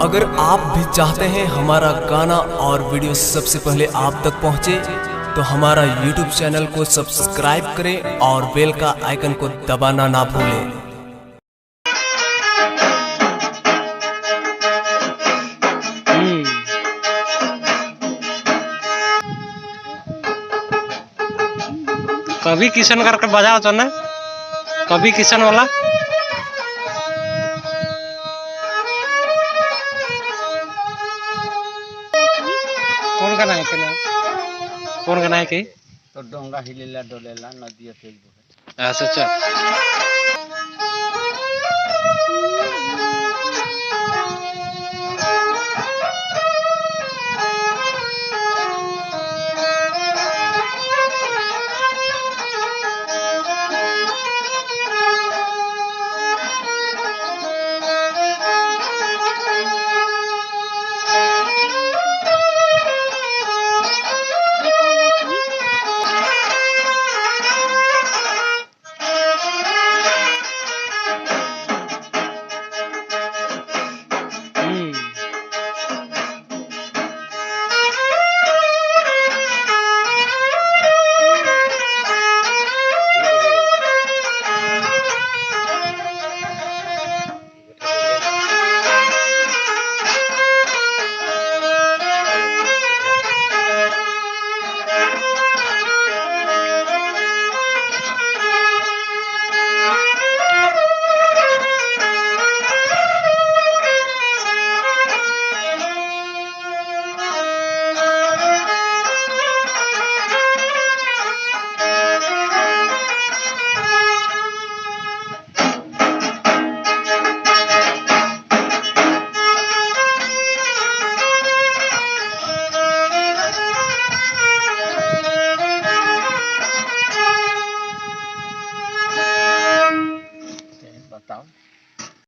अगर आप भी चाहते हैं हमारा गाना और वीडियो सबसे पहले आप तक पहुंचे, तो हमारा YouTube चैनल को सब्सक्राइब करें और बेल का आइकन को दबाना ना भूलें। कभी किशन करके बजाओ तो ना, कभी किशन वाला। कौन गाना है ना? कौन गाना है की? तो डोंगा हिलेला डोलेला नदिया तेज बहे। अच्छा अच्छा।